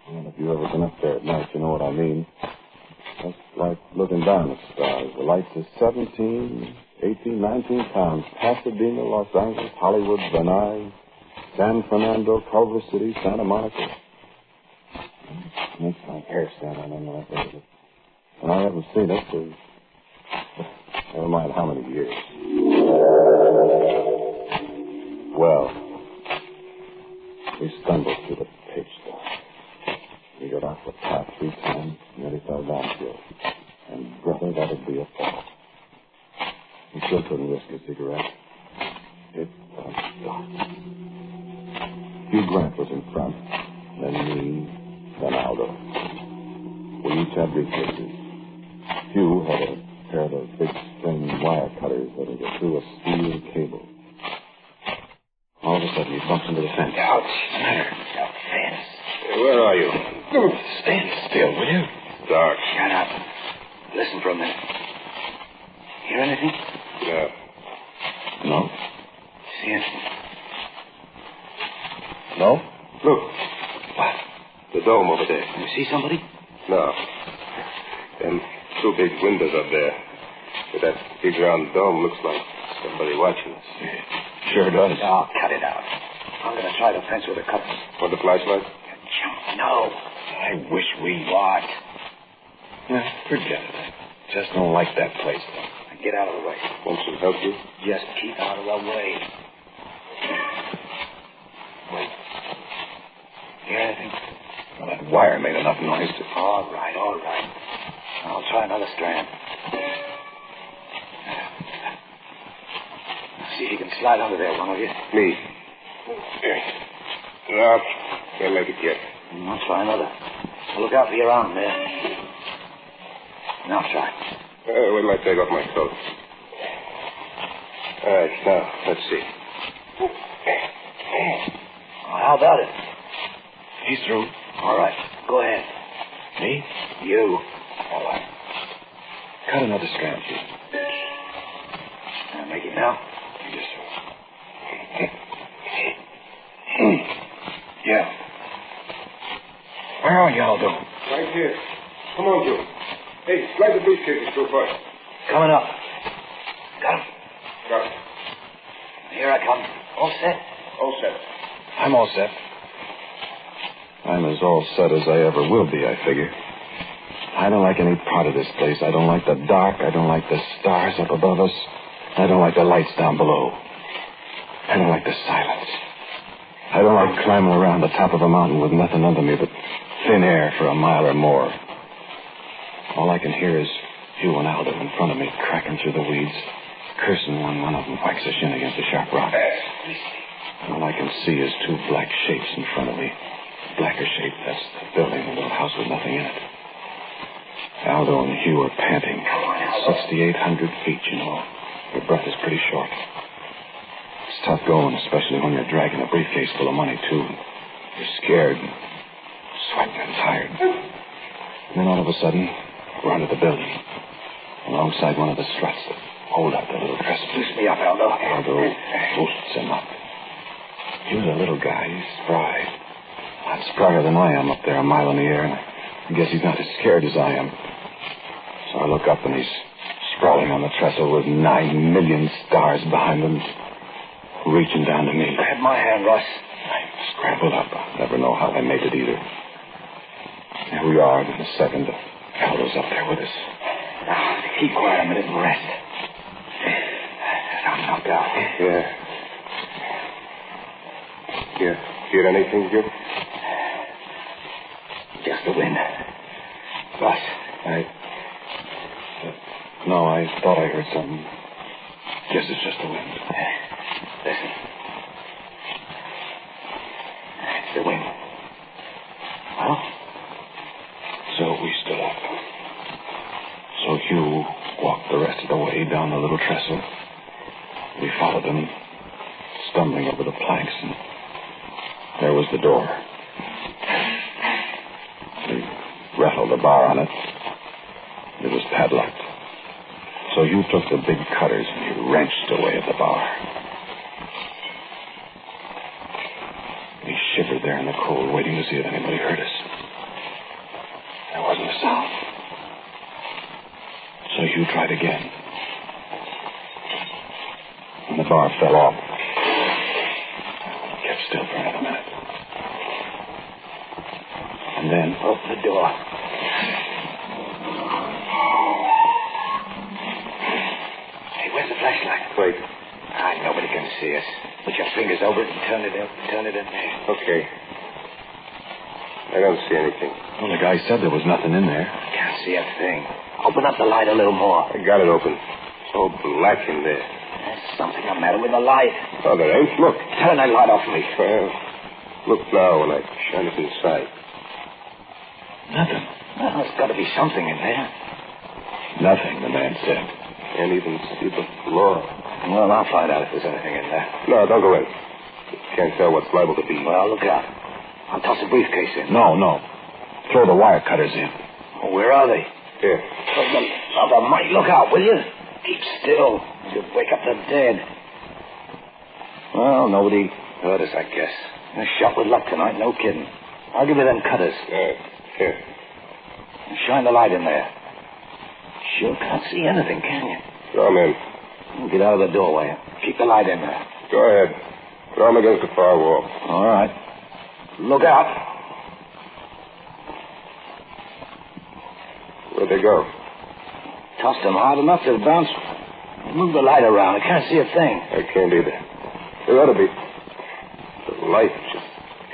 well, if you've ever been up there at night, you know what I mean. Just like looking down at the stars. The lights are 17, 18, 19 pounds. Pasadena, Los Angeles, Hollywood, Venice, San Fernando, Culver City, Santa Monica. It makes my hair stand on end like that. And I haven't seen it for never mind how many years. Well, we stumbled through the pitch dark. We got off the path 3 times, nearly fell downhill. And, brother, that'd be a fall. We still couldn't risk a cigarette. It was dark. Hugh Grant was in front, then me, then Aldo. We each had briefcases. Hugh had a pair of those big string wire cutters that would get through a steel cable. All of a sudden, he bumps into the fence.
Ouch. The fence.
Where are you?
Stand still, will you?
Dark.
Shut up. Listen for a minute. Hear anything?
Yeah.
No?
See anything?
No?
Look.
What?
The dome over there.
You see somebody?
No. Them 2 big windows up there. But that big round dome looks like somebody watching us.
Sure does.
Oh, cut it out. I'm going to try the fence with a cutter.
Want the flashlight?
No. I wish we... What?
Forget it. I just don't like that place.
I Get out of the way.
Want some help, you?
Just keep out of the way. Wait. Hear anything?
Well, that wire made enough noise to...
All right. I'll try another strand. See if you can slide under there, one of you.
Me. Here. No, can't make it yet.
I'll try another. Look out for your arm there. Now try.
Wait till I take off my coat. All right, now, let's see.
How about it?
He's through.
All right, go ahead.
Me?
You.
All right. Cut another strand, Chief.
Make it now?
Yes, sir. Yeah. Where are you, Aldo?
Right here. Come on, Joe. Hey, slide the briefcases so far.
Coming up. Got him.
Got it.
Here I come. All set?
All set.
I'm all set. I'm as all set as I ever will be, I figure. I don't like any part of this place. I don't like the dark. I don't like the stars up above us. I don't like the lights down below. I don't like the silence. I don't like climbing around the top of a mountain with nothing under me but thin air for a mile or more. All I can hear is you and Aldo in front of me, cracking through the weeds, cursing when one of them whacks a shin against a sharp rock. All I can see is two black shapes in front of me. Blacker shape, that's the building, the little house with nothing in it. Aldo and Hugh are panting. 6,800 feet, you know. Your breath is pretty short. It's tough going, especially when you're dragging a briefcase full of money, too. You're scared and sweating and tired. And then all of a sudden, we're under the building, alongside one of the struts that hold up the little trestle.
Loose me up, Aldo.
Aldo boosts him up. He was a little guy. He's spry. A lot sprier than I am up there a mile in the air, and I guess he's not as scared as I am. So I look up, and he's sprawling on the trestle with 9 million stars behind him, reaching down to me.
Grab my hand, Ross.
I scrambled up. I'll never know how I made it either. Here we are in a second. Aldo's up there with us.
Now, keep quiet a minute and rest. I'm knocked out.
Yeah. You hear anything, Jim?
Just the wind. Ross.
No, I thought I heard something. Guess it's just the wind.
Listen. It's the wind. Well?
So we stood up. So Hugh walked the rest of the way down the little trestle. We followed him, stumbling over the planks, and there was the door. We rattled the bar on it. It was padlocked. So Hugh took the big cutters and he wrenched away at the bar. We shivered there in the cold, waiting to see if anybody heard us. There wasn't a sound. So Hugh tried again. And the bar fell off. Kept still for another minute. And then...
Open the door. Flashlight.
Wait.
Nobody can see us. Put your fingers over it and turn it in there.
Okay. I don't see anything.
Well, the guy said there was nothing in there.
Can't see a thing. Open up the light a little more.
I got it open. So black in there.
There's something the matter with the light.
Oh, there ain't. Look.
Turn that light off me.
Well, look now when I shine it inside.
Nothing.
Well, there's got to be something in there.
Nothing, the man said.
Can't even see the floor.
Well, I'll find out if there's anything in there.
No, don't go in. Can't tell what's liable to be.
Well, look out. I'll toss a briefcase in.
No. Throw the wire cutters in.
Oh, where are they?
Here.
Oh, the might. Look out, will you? Keep still. You'll wake up the dead. Well, nobody hurt us, I guess. A shot with luck tonight, no kidding. I'll give you them cutters.
Here.
Shine the light in there. Sure can't see anything, can you?
Throw 'em in.
Get out of the doorway. Keep the light in there.
Go ahead. Throw 'em against the far wall.
All right. Look out.
Where'd they go?
Tossed them hard enough to bounce
Move the light around. I can't see a thing.
I can't either. There ought to be. The light just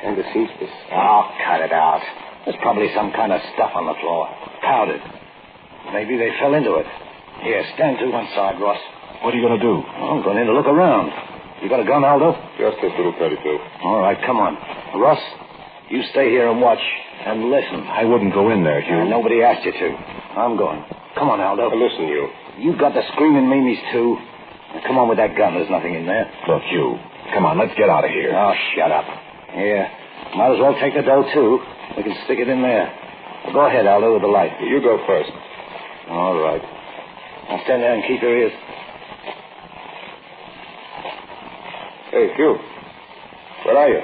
kind of seems to...
Oh, cut it out. There's probably some kind of stuff on the floor. Powdered. Maybe they fell into it. Here, stand to one side, Ross.
What are you going to do?
I'm going in to look around. You got a gun, Aldo?
Just this little 32.
All right, come on. Ross, you stay here and watch and listen.
I wouldn't go in there, Hugh.
Nobody asked you to. I'm going. Come on, Aldo.
Listen, you.
You've got the screaming Mimis, too. Now, come on with that gun. There's nothing in there.
Look, Hugh. Come on, let's get out of here.
Oh, shut up. Here. Might as well take the dough, too. We can stick it in there. Well, go ahead, Aldo, with the light.
You go first.
All right. Now stand there and keep your ears.
Hey, Hugh. Where are you?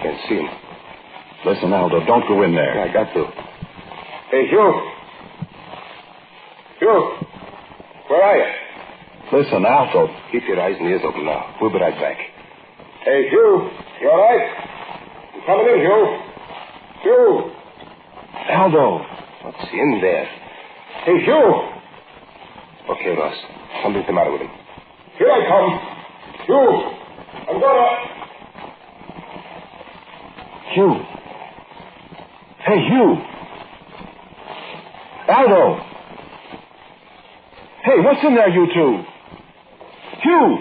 Can't see him. Listen, Aldo, don't go in there. I got to. Hey, Hugh. Hugh. Where are you? Listen, Aldo. Keep your eyes and ears open now. We'll be right back. Hey, Hugh. You all right? You coming in, Hugh? Hugh. Aldo. What's in there? Hey, Hugh. Okay, Ross. Something's the matter with him. Here I come. Hugh. I'm gonna... Hugh. Hey, Hugh. Aldo. Hey, what's in there, you two? Hugh.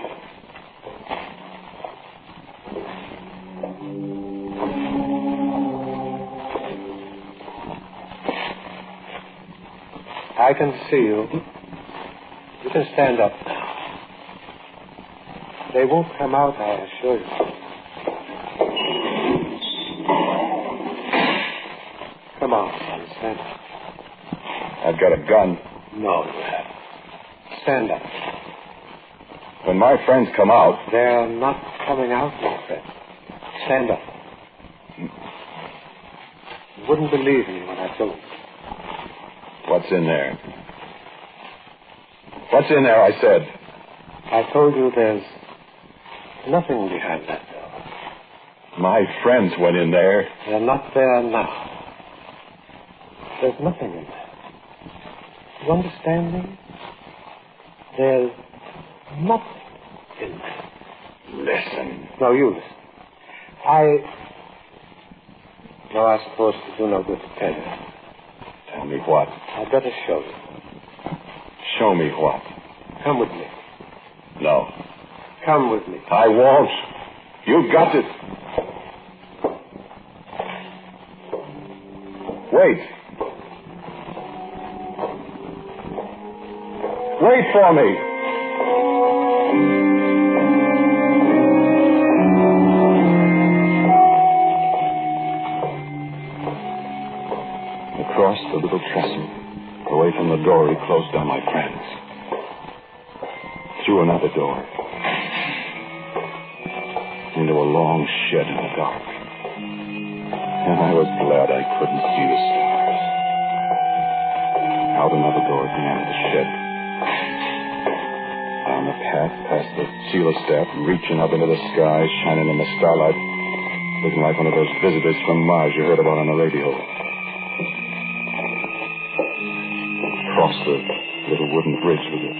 I can see you. You can stand up now. They won't come out, I assure you. Come on, son, stand up.
I've got a gun.
No, you haven't. Stand up.
When my friends come out...
They're not coming out, my friend. Stand up. You wouldn't believe me when I told you.
What's in there? What's in there, I said?
I told you there's nothing behind that door.
My friends went in there.
They're not there now. There's nothing in there. You understand me? There's nothing in there.
Listen.
No, you listen. No, I suppose to do no good to tell you.
Tell me what?
I'd better show you.
Show me what?
Come with me.
No.
Come with me.
I won't. You got it. Wait. Wait for me. Across the little trestle, away from the door, he closed down my friends. Through another door. Into a long shed in the dark. And I was glad I couldn't see the stars. Out another door at the end of the shed. Down the path past the seal staff, reaching up into the sky, shining in the starlight, looking like one of those visitors from Mars you heard about on the radio. Across the little wooden bridge with the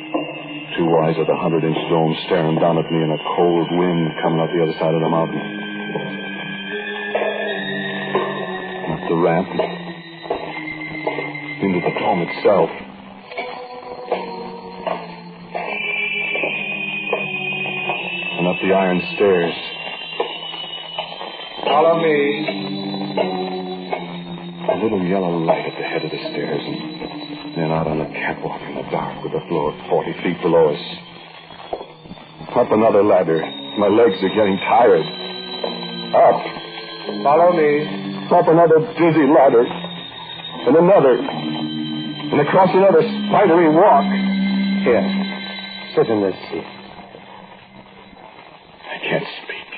two eyes of the 100-inch dome staring down at me in a cold wind coming up the other side of the mountain. Up the ramp. Into the dome itself. And up the iron stairs.
Follow me.
A little yellow light at the head of the stairs, and then out on the catwalk in the dark with the floor 40 feet below us. Up another ladder. My legs are getting tired. Up.
Follow me.
Up another dizzy ladder. And another. And across another spidery walk.
Here. Sit in this seat.
I can't speak.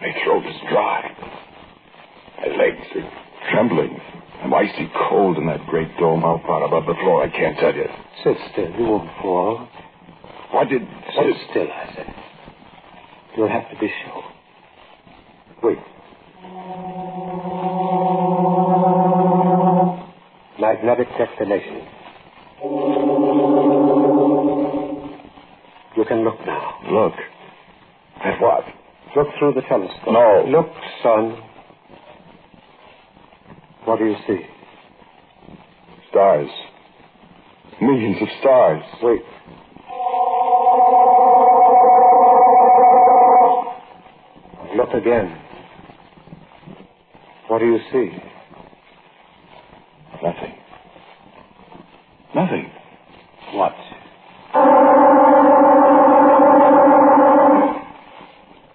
My throat is dry. My legs are trembling. I'm icy cold in that great dome out far above the floor. I can't tell you.
Sit still. You won't fall.
Sit
still, I said. You'll have to be sure. Wait. Magnetic declination. can look now.
Look. At what?
Look through the telescope.
No.
Look, son. What do you see?
Stars. Millions of stars.
Wait. Look again. What do you see?
Nothing. Nothing.
What?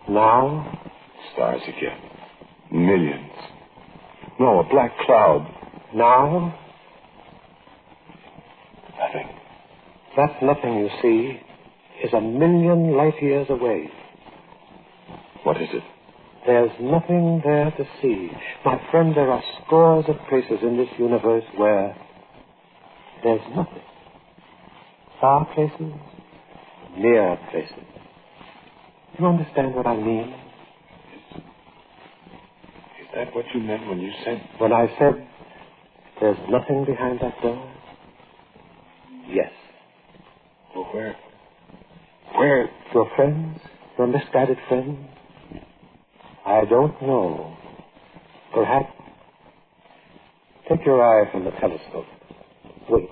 Now?
Stars again. Millions. No, a black cloud.
Now?
Nothing.
That nothing you see is 1,000,000 light years away.
What is it?
There's nothing there to see. My friend, there are scores of places in this universe where there's nothing. Far places, near places. You understand what I mean?
Is that what you meant when you said...
When I said there's nothing behind that door? Yes.
Well, where?
Your friends? Your misguided friends? I don't know. Perhaps. Take your eye from the telescope. Wait.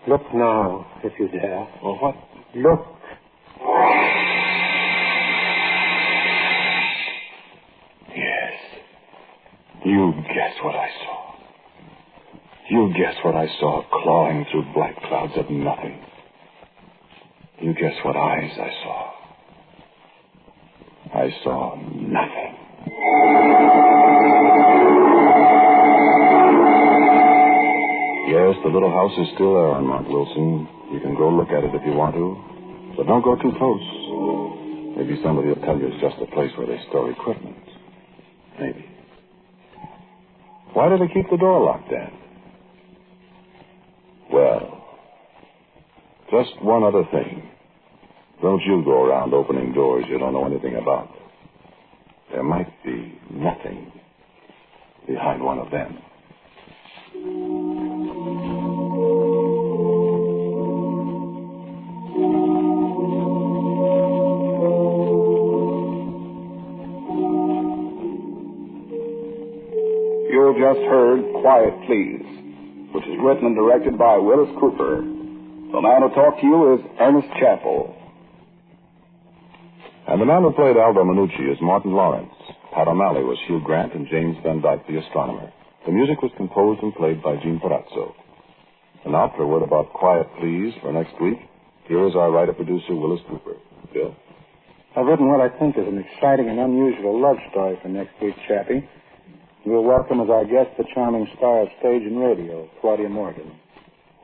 Look now, if you dare.
Well, what?
Look.
Yes. You guessed what I saw. You guessed what I saw clawing through black clouds of nothing. You guess what eyes I saw. I saw nothing. Yes, the little house is still there on Mount Wilson. You can go look at it if you want to. But don't go too close. Maybe somebody will tell you it's just a place where they store equipment. Maybe. Why do they keep the door locked then? Well... just one other thing. Don't you go around opening doors you don't know anything about. There might be nothing behind one of them.
You just heard Quiet Please, which is written and directed by Willis Cooper. The man who talked to you is Ernest Chappell.
And the man who played Aldo Minucci is Martin Lawrence. Pat O'Malley was Hugh Grant and James Van Dyke, the astronomer. The music was composed and played by Gene Palazzo. And now for a word about Quiet Please for next week, here is our writer-producer, Willis Cooper. Bill?
I've written what I think is an exciting and unusual love story for next week, Chappie. We'll welcome as our guest the charming star of stage and radio, Claudia Morgan.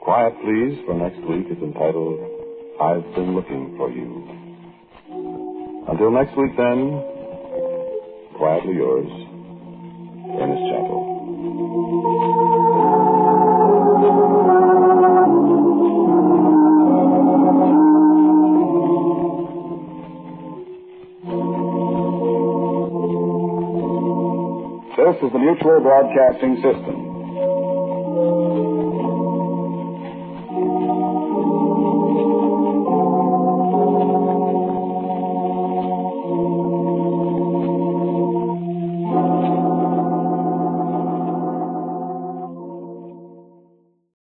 Quiet Please for next week is entitled, I've Been Looking for You. Until next week, then, quietly yours, Ernest Chappell.
This is the Mutual Broadcasting System.